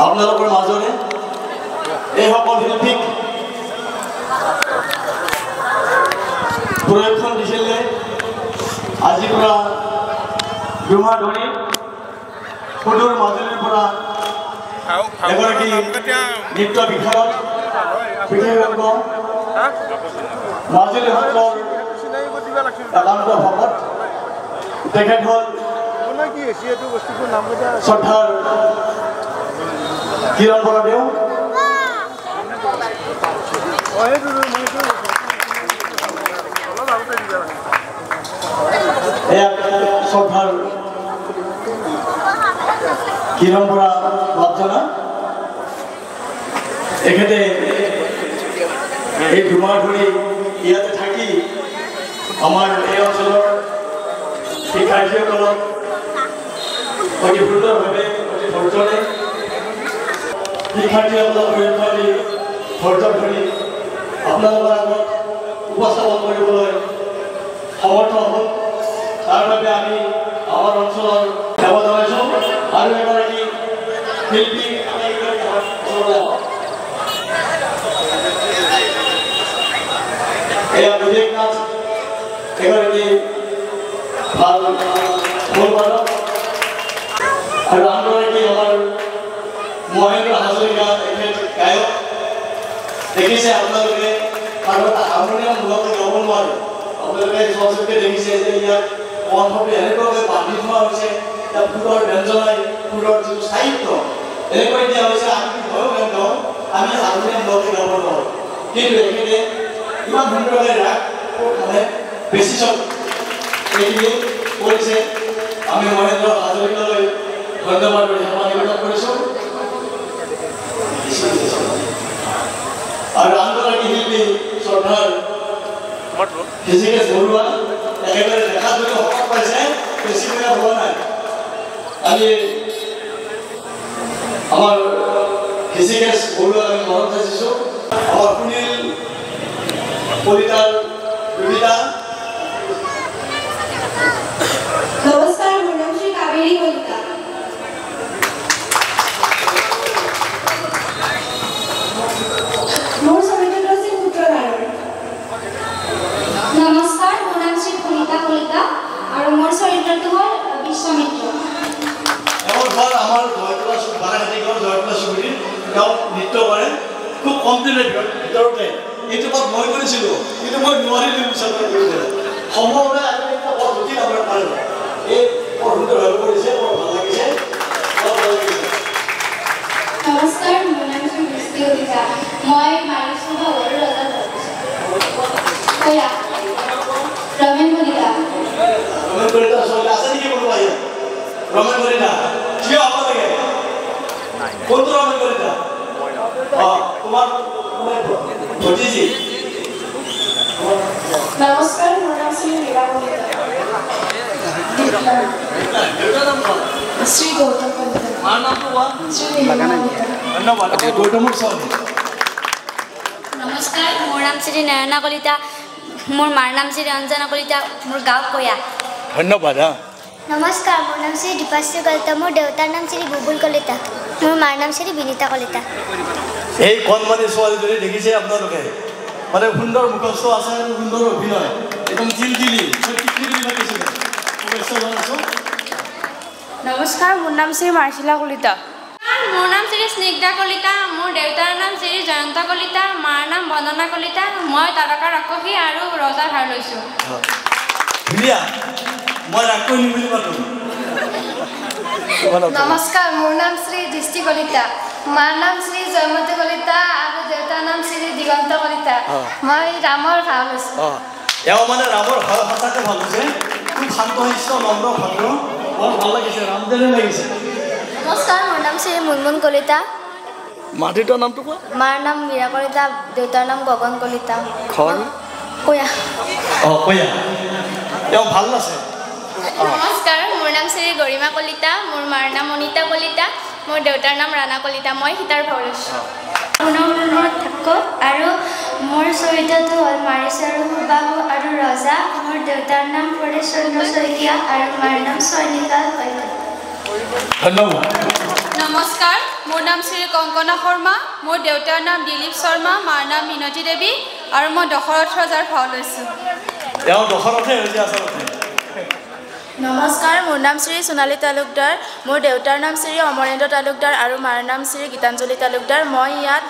আপোনালোকৰ মাজৰে এই সকল শিল্পীক প্ৰশিক্ষণ দিছিলে আজিৰ পৰা দুমাহ ধৰি সুদূৰ মাজুলীৰ পৰা এগৰাকী নৃত্য বিশাৰদ বিশেষজ্ঞ মাজুলী সত্ৰৰ একান্ত ভকত তেখেত হ'ল শ্ৰদ্ধাৰ কিৰণ বৰদেউ শ্ৰদ্ধাৰ কিৰণ বৰা বাপজনা এখেতে এই দুমাহ ধৰি ইয়াতে থাকি আমাৰ এই অঞ্চলৰ শিক্ষাৰ্থীসকলক অতি সুন্দৰভাৱে অতি ধৈৰ্যৰে শিক্ষাৰ্থীসকলক ধৈৰ্য ধৰি আপোনালোকৰ আগত উপস্থাপন কৰিবলৈ সমৰ্থ হ'ল তাৰ বাবে আমি আমাৰ অঞ্চলৰ সেৱা জনাইছোঁ আৰু এগৰাকী শিল্পী এয়া বিবেক নাথ এগৰাকী ভাল খোল বাদক আৰু আনগৰাকী আমাৰ মহেন্দ্ৰ হাজৰিকা এখেত গায়ক দেখিছে আপোনালোকে আৰু এটা হাৰমনিয়াম নোহোৱাকৈ গাব নোৱাৰে আপোনালোকে সহযোগে দেখিছে যে ইয়াত কণ্ঠটো এনেকুৱাকৈ বান্ধি থোৱা হৈছে ইয়াত সুৰৰ ব্যঞ্জনাই সুৰৰ যিটো সাহিত্য এনেকৈ দিয়া হৈছে আমি ভয়ো গান গাওঁ আমি হাৰমনিয়াম নোহোৱাকৈ গাব নোৱাৰোঁ কিন্তু এখেতে ইমান সুন্দৰকৈ ৰাগ মানে বেছি চব এইখিনি কৰিছে আমি মহেন্দ্ৰ হাজৰিকালৈ ধন্যবাদ নিবেদন কৰিছোঁ আৰু আনগৰাকী শিল্পী শ্ৰদ্ধাৰ হৃষিকেশ বৰুৱা একেবাৰে দেখাত যদি শকত পাইছে বেছি বেয়া হোৱা নাই আমি আমাৰ হৃষিকেশ বৰুৱা আমি মনত ৰাখিছোঁ আমাৰ সুনীল কলিতাৰ বিবিতা নমস্কাৰ মোৰ নাম শ্ৰী কাবেৰী কলিতা মোৰ চৰিত্ৰটো আছিল সূত্ৰধাৰৰ নমস্কাৰ মোৰ নাম শ্ৰী কলিতা কলিতা আৰু মোৰ চৰিত্ৰটো হ'ল বিশ্বামিত্ৰ আমাৰ জয়তলা চুবুৰীত তেওঁ নৃত্য কৰে খুব কম দিনৰ ভিতৰতে এইটো বাদ মই কৰিছিলোঁ কিন্তু মই নোৱাৰিলোঁ সম্ভৱনে আৰু এটা বৰ জটিল আমাৰ পাৰিব এই বৰ সুন্দৰভাৱে কৰিছে বৰ ভাল লাগিছে নমস্কাৰ মোৰ নাম শ্ৰী বৃষ্টি কলিতা মই মাৰিছোঁ ভগৰ ৰজা কয়া ৰমেন কলিতা ছোৱালী আছে নেকি কোনোবা ইয়াত ৰমেন কলিতা কিয় হ'ব লাগে কোনটো ৰমেন কলিতা তোমাৰ ভতিজী নমস্কাৰ মোৰ নাম শ্ৰী ৰীতা কলিতা শ্ৰী গৌতম কলিতা মাৰ নামটো কোৱা শ্ৰী নীলিমা কলিতা ধন্যবাদ গৌতমৰ ছোৱালী নমস্কাৰ মোৰ নাম শ্ৰী নয়না কলিতা মোৰ মাৰ নাম শ্ৰী অঞ্জনা কলিতা মোৰ গাঁও কয়া ধন্যবাদ নমস্কাৰ মোৰ নাম শ্ৰী দীপাশ্ৰী কলিতা মোৰ দেউতাৰ নাম শ্ৰী বুবুল কলিতা মোৰ মাৰ নাম শ্ৰী বিনীতা কলিতা এই কণমানি ছোৱালীজনী দেখিছে আপোনালোকে মানে সুন্দৰ মুখস্থ আছে আৰু সুন্দৰ অভিনয় একদম জিলজিলি শুভেচ্ছা জনাইছোঁ নমস্কাৰ মোৰ নাম শ্ৰী মাৰ্চিলা কলিতা মোৰ নাম শ্ৰী স্নিগ্ধা কলিতা মোৰ দেউতাৰ নাম শ্ৰী জয়ন্ত কলিতা মাৰ নাম বন্দনা কলিতা মই তাৰকা ৰাক্ষসী আৰু ৰজাৰ ভাৰ লৈছোঁ ধুনীয়া মই ৰাক্ষসী বুলি মাতোঁ নমস্কাৰ মোৰ নাম শ্ৰী দৃষ্টি কলিতা মাৰ নাম শ্ৰী জয়মতী কলিতা আৰু দেউতাৰ নাম শ্ৰী দিগন্ত কলিতা মই ৰামৰ ভাও লৈছোঁ এওঁ মানে ৰামৰ ভাও সঁচাকৈ ভাল হৈছে খুব শান্ত শিষ্ট নম্ৰ ভদ্ৰ বৰ ভাল লাগিছে ৰাম যেনে লাগিছে নমস্কাৰ মোৰ নাম শ্ৰী মুনমুন কলিতা মাতৃটোৰ নামটো কোৱা মাৰ নাম মীৰা কলিতা দেউতাৰ নাম গগন কলিতা ঘৰ কয়া কয়া এওঁ ভাল আছে নমস্কাৰ মোৰ নাম শ্ৰী গৰিমা কলিতা মোৰ মাৰ নাম অনিতা কলিতা মোৰ দেউতাৰ নাম ৰাণা কলিতা মই সীতাৰ ভাও লৈছোঁ পুনৰ থাকক আৰু মোৰ চৰিত্ৰটো হ'ল মাৰিছ আৰু সুবাহু আৰু ৰজা মোৰ দেউতাৰ নাম পৰেশ চন্দ্ৰ শইকীয়া আৰু মাৰ নাম চয়নিকা শইকীয়া ধন্যবাদ নমস্কাৰ মোৰ নাম শ্ৰী কংকনা শৰ্মা, মোৰ দেউতাৰ নাম দিলীপ শৰ্মা, মাৰ নাম মিনতী দেৱী আৰু মই দশৰথ ৰজাৰ ভাও লৈছোঁ। এওঁ দশৰথে হৈছে আচলতে। নমস্কাৰ, মোৰ নাম শ্ৰী সোণালী তালুকদাৰ, মোৰ দেউতাৰ নাম শ্ৰী অমৰেন্দ্ৰ তালুকদাৰ আৰু মাৰ নাম শ্ৰী গীতাঞ্জলি তালুকদাৰ। মই ইয়াত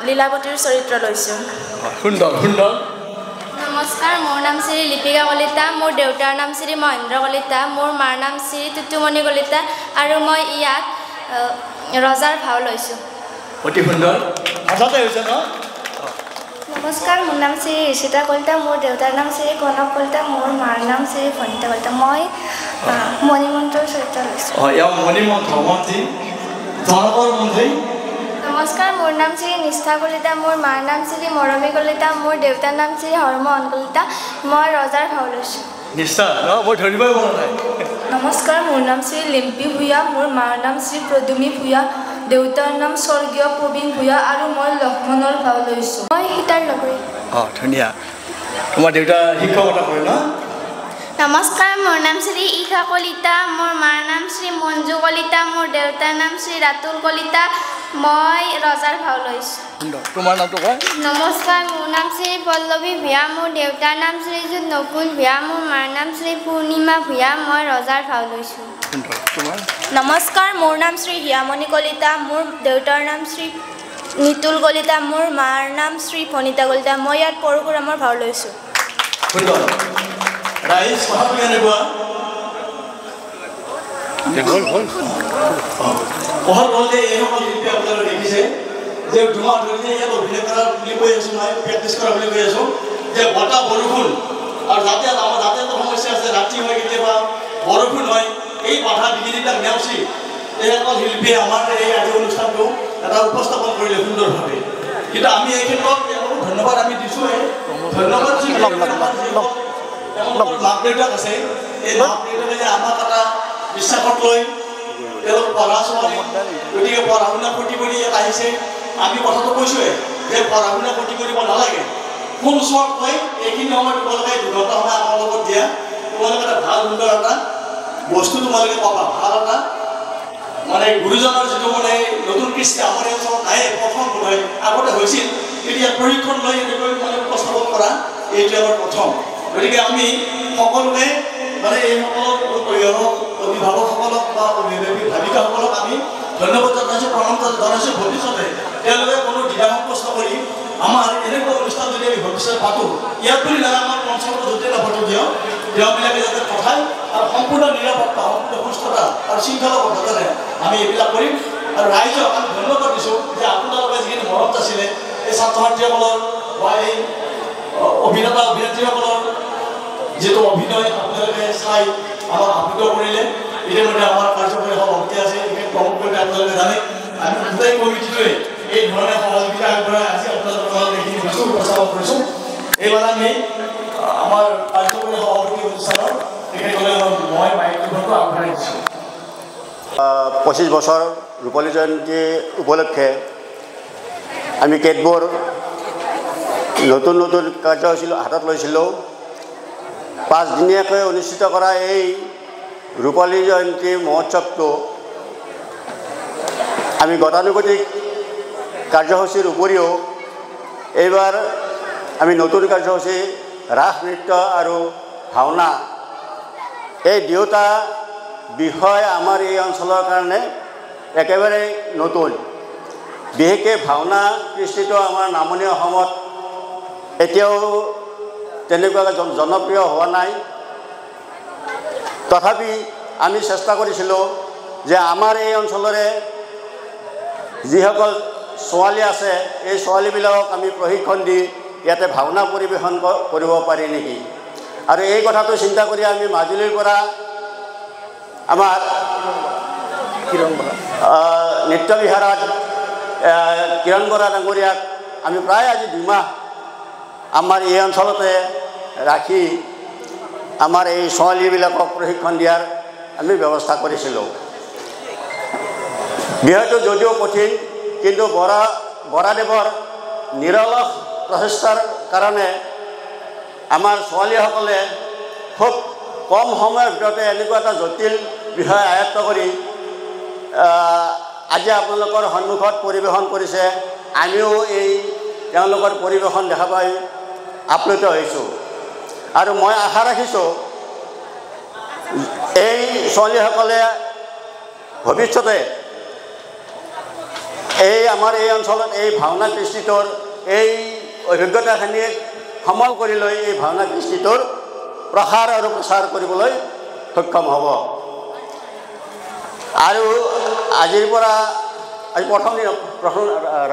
লীলাৱতীৰ চৰিত্ৰ লৈছোঁ। সুন্দৰ সুন্দৰ। নমস্কাৰ, মোৰ নাম শ্ৰী লিপিকা কলিতা, মোৰ দেউতাৰ নাম শ্ৰী মহেন্দ্ৰ কলিতা, মোৰ মাৰ নাম শ্ৰী টুটুমণি কলিতা আৰু মই ইয়াত ৰজাৰ ভাও লৈছোঁ। অতি সুন্দৰ, সঁচাতে হৈছে ন? নমস্কাৰ, মোৰ নাম শ্ৰী ঋষিতা কলিতা, মোৰ দেউতাৰ নাম শ্ৰী কনক কলিতা, মোৰ মাৰ নাম শ্ৰী ভনিতা কলিতা। মই মণিমন্ত্ৰৰ চৰিত্ৰ লৈছোঁ। এওঁ মণিমন্ত্ৰ মন্ত্ৰী, জনকৰ মন্ত্ৰী। নমস্কাৰ, মোৰ নাম শ্ৰী নিষ্ঠা কলিতা, মোৰ মাৰ নাম শ্ৰী মৰমী কলিতা, মোৰ দেউতাৰ নাম শ্ৰী হৰমোহন কলিতা। মই ৰজাৰ ভাও লৈছোঁ। নিষ্ঠা ন? মই ধৰিবই পৰা নাই। নমস্কাৰ, মোৰ নাম শ্ৰী লিম্পী ভূঞা, মোৰ মাৰ নাম শ্ৰী প্ৰদুমী ভূঞা, দেউতাৰ নাম স্বৰ্গীয় প্ৰবীণ ভূঞা আৰু মই লক্ষ্মণৰ ভাও লৈছোঁ। মই সীতাৰ লগৰী। ধুনীয়া। তোমাৰ দেউতা শিক্ষকতা কৰে ন? নমস্কাৰ, মোৰ নাম শ্ৰী ঈশা কলিতা, মোৰ মাৰ নাম শ্ৰী মঞ্জু কলিতা, মোৰ দেউতাৰ নাম শ্ৰী ৰাতুল কলিতা। মই ৰজাৰ ভাও লৈছোঁ। সুন্দৰ। তোমাৰ নামটো কয়? নমস্কাৰ, মোৰ নাম শ্ৰী পল্লৱী ভূঞা, মোৰ দেউতাৰ নাম শ্ৰীযুত নকুল ভূঞা, মোৰ মাৰ নাম শ্ৰী পূৰ্ণিমা ভূঞা। মই ৰজাৰ ভাও লৈছোঁ। সুন্দৰ। তোমাৰ? নমস্কাৰ, মোৰ নাম শ্ৰী হিয়ামণি কলিতা, মোৰ দেউতাৰ নাম শ্ৰী নিতুল কলিতা, মোৰ মাৰ নাম শ্ৰী ভনিতা কলিতা। মই ইয়াত পৰশুৰামৰ ভাও লৈছোঁ। সুন্দৰ। ৰাইজ কথাটো কেনেকুৱা? পঢ়াৰ বলতে এইসকল শিল্পী আপোনালোকে দেখিছে যে দুমাহ ধৰি যে ইয়াত অভিনয় কৰা বুলি কৈ আছোঁ, মই প্ৰেক্টিছ কৰা বুলি কৈ আছোঁ, যে বতাহ বৰষুণ আৰু যাতায়াত আমাৰ যাতায়াতৰ সমস্যা আছে, ৰাতি হয় কেতিয়াবা বৰষুণ হয়, এই বাধা বিঘিনিবিলাক নেওচি এইসকল শিল্পীয়ে আমাৰ এই আজি অনুষ্ঠানটো এটা উপস্থাপন কৰিলে সুন্দৰভাৱে। কিন্তু আমি এই ক্ষেত্ৰত তেওঁলোকক ধন্যবাদ আমি দিছোঁহে। ধন্যবাদ মাক দেউতাক আছে, এই মাক দেউতাকে যে আমাক এটা বিশ্বাসত লৈ তেওঁলোক পঢ়া ছোৱালী, গতিকে পঢ়া শুনা ক্ষতি কৰি ইয়াত আহিছে। আমি কথাটো কৈছোঁৱে যে পঢ়া শুনা ক্ষতি কৰিব নালাগে। কোন ওচৰত কৈ এইখিনি সময় তোমালোকে 2 ঘণ্টা সময় আমাৰ লগত দিয়া, তোমালোকে এটা ভাল সুন্দৰ এটা বস্তু তোমালোকে পাবা। ভাল এটা মানে গুৰুজনৰ যিটো মানে নতুন কৃষ্টি আমাৰ এই অঞ্চলত নাই, প্ৰথম বোধহয় আগতে হৈছিল, এতিয়া প্ৰশিক্ষণ লৈ এনেকৈ মানে উপস্থাপন কৰা এইটো আমাৰ প্ৰথম। গতিকে আমি সকলোকে মানে এইসকল অভিভাৱকসকলক বা অভিভাৱিকাসকলক আমি ধন্যবাদ জনাইছোঁ, প্ৰণাম জনাইছোঁ। ভৱিষ্যতে তেওঁলোকে কোনো দ্বিধা সংকোচ নকৰি আমাৰ এনেকুৱা অনুষ্ঠান যদি আমি ভৱিষ্যতে পাতোঁ, ইয়াত বুলি নালাগে আমাৰ অঞ্চলত য'তে নাপাতোঁ দিয়ক, তেওঁবিলাকে যাতে পঠায় আৰু সম্পূৰ্ণ নিৰাপত্তা, সম্পূৰ্ণ সুস্থতা আৰু শৃংখলাবদ্ধতাৰে আমি এইবিলাক কৰিম। আৰু ৰাইজক আমি ধন্যবাদ দিছোঁ যে আপোনালোকে যিখিনি মৰম আছিলে এই ছাত্ৰ ছাত্ৰীসকলৰ বা এই অভিনেতা অভিনেত্ৰীসকলৰ যিটো অভিনয় আপোনালোকে চাই আমাক আপ্লুত কৰিলে। ইতিমধ্যে আমাৰ কাৰ্যকৰী সভাপতি আছে, এইখিনি প্ৰমুখ কৰি আপোনালোকে জানে। আমি গোটেই কমিটিটোৱে এই ধৰণে সহযোগিতা আগবঢ়াই আজি আপোনালোকৰ এইখিনি বস্তু উপস্থাপন কৰিছোঁ। এইবাৰ আমি আমাৰ কাৰ্যকৰী সভাপতি অনুষ্ঠানৰ তেখেতসকলে মই মাইক্ৰফোনটো আগবঢ়াই দিছোঁ। 25 বছৰ ৰূপালী জয়ন্তী উপলক্ষে আমি কেতবোৰ নতুন নতুন কাৰ্যসূচী হাতত লৈছিলোঁ। 5 দিনীয়াকৈ অনুষ্ঠিত কৰা এই ৰূপালী জয়ন্তী মহোৎসৱটো আমি গতানুগতিক কাৰ্যসূচীৰ উপৰিও এইবাৰ আমি নতুন কাৰ্যসূচী ৰাস নৃত্য আৰু ভাওনা, এই দুয়োটা বিষয় আমাৰ এই অঞ্চলৰ কাৰণে একেবাৰে নতুন। বিশেষকৈ ভাওনা কৃষ্টিটো আমাৰ নামনি অসমত এতিয়াও তেনেকুৱাকৈ জনপ্ৰিয় হোৱা নাই। তথাপি আমি চেষ্টা কৰিছিলোঁ যে আমাৰ এই অঞ্চলৰে যিসকল ছোৱালী আছে এই ছোৱালীবিলাকক আমি প্ৰশিক্ষণ দি ইয়াতে ভাওনা পৰিৱেশন কৰিব পাৰি নেকি। আৰু এই কথাটো চিন্তা কৰি আমি মাজুলীৰ পৰা আমাৰ নৃত্য বিহাৰত কিৰণ বৰা ডাঙৰীয়াক আমি প্ৰায় আজি 2 মাহ আমাৰ এই অঞ্চলতে ৰাখি আমাৰ এই ছোৱালীবিলাকক প্ৰশিক্ষণ দিয়াৰ আমি ব্যৱস্থা কৰিছিলোঁ। বিষয়টো যদিও কঠিন, কিন্তু বৰাদেৱৰ নিৰলস প্ৰচেষ্টাৰ কাৰণে আমাৰ ছোৱালীসকলে খুব কম সময়ৰ ভিতৰতে এনেকুৱা এটা জটিল বিষয় আয়ত্ত কৰি আজি আপোনালোকৰ সন্মুখত পৰিৱেশন কৰিছে আমিও এই তেওঁলোকৰ পৰিৱেশন দেখা পাই আপ্লুত হৈছোঁ আৰু মই আশা ৰাখিছোঁ এই ছোৱালীসকলে ভৱিষ্যতে এই আমাৰ এই অঞ্চলত এই ভাওনা কৃষ্টিটোৰ এই অভিজ্ঞতাখিনি সমল কৰি লৈ এই ভাওনা কৃষ্টিটোৰ প্ৰসাৰ আৰু প্ৰচাৰ কৰিবলৈ সক্ষম হ'ব আৰু আজিৰ পৰা আজি প্ৰথম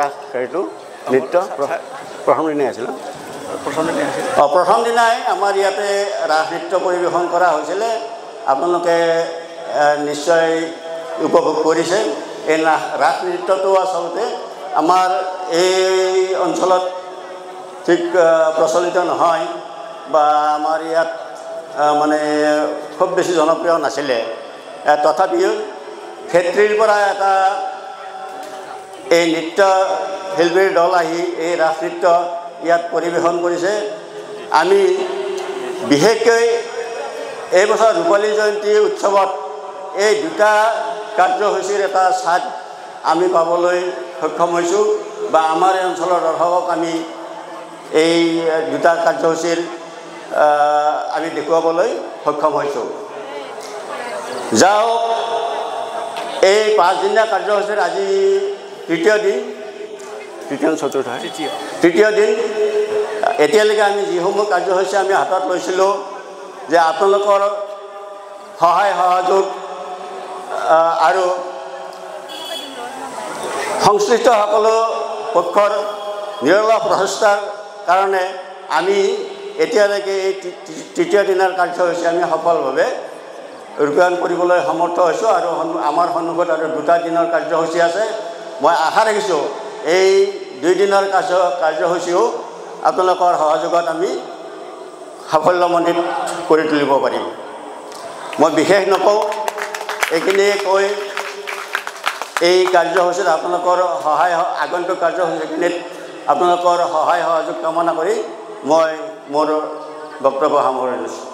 ৰাস হেৰিটো নৃত্য প্ৰথম দিনাই আছিল প্ৰথম দিনাই আমাৰ ইয়াতে ৰাস নৃত্য পৰিৱেশন কৰা হৈছিলে আপোনালোকে নিশ্চয় উপভোগ কৰিছে এই ৰাস নৃত্যটো আচলতে আমাৰ এই অঞ্চলত ঠিক প্ৰচলিত নহয় বা আমাৰ ইয়াত মানে খুব বেছি জনপ্ৰিয় নাছিলে তথাপিও ক্ষেত্ৰীৰ পৰা এটা এই নৃত্য শিল্পীৰ দল আহি এই ৰাস নৃত্য ইয়াত পৰিৱেশন কৰিছে আমি বিশেষকৈ এই বছৰ ৰূপালী জয়ন্তী উৎসৱত এই দুটা কাৰ্যসূচীৰ এটা স্বাদ আমি পাবলৈ সক্ষম হৈছোঁ বা আমাৰ এই অঞ্চলৰ দৰ্শকক আমি এই দুটা কাৰ্যসূচীৰ আমি দেখুৱাবলৈ সক্ষম হৈছোঁ যাওক এই 5 দিনীয়া কাৰ্যসূচীৰ আজি তৃতীয় দিন তৃতীয় দিন এতিয়ালৈকে আমি যিসমূহ কাৰ্যসূচী আমি হাতত লৈছিলোঁ যে আপোনালোকৰ সহায় সহযোগ আৰু সংশ্লিষ্ট সকলো পক্ষৰ নিৰলস প্ৰচেষ্টাৰ কাৰণে আমি এতিয়ালৈকে এই তৃতীয় দিনৰ কাৰ্যসূচী আমি সফলভাৱে ৰূপায়ণ কৰিবলৈ সমৰ্থ হৈছোঁ আৰু আমাৰ সন্মুখত আৰু 2টা দিনৰ কাৰ্যসূচী আছে মই আশা ৰাখিছোঁ এই 2 দিনৰ কাৰ্যসূচীও আপোনালোকৰ সহযোগত আমি সাফল্যমণ্ডিত কৰি তুলিব পাৰিম মই বিশেষ নকওঁ এইখিনিয়ে কৈ এই কাৰ্যসূচীত আপোনালোকৰ আগন্তুক কাৰ্যসূচীখিনিত আপোনালোকৰ সহায় সহযোগ কামনা কৰি মই মোৰ বক্তব্য সামৰণি লৈছোঁ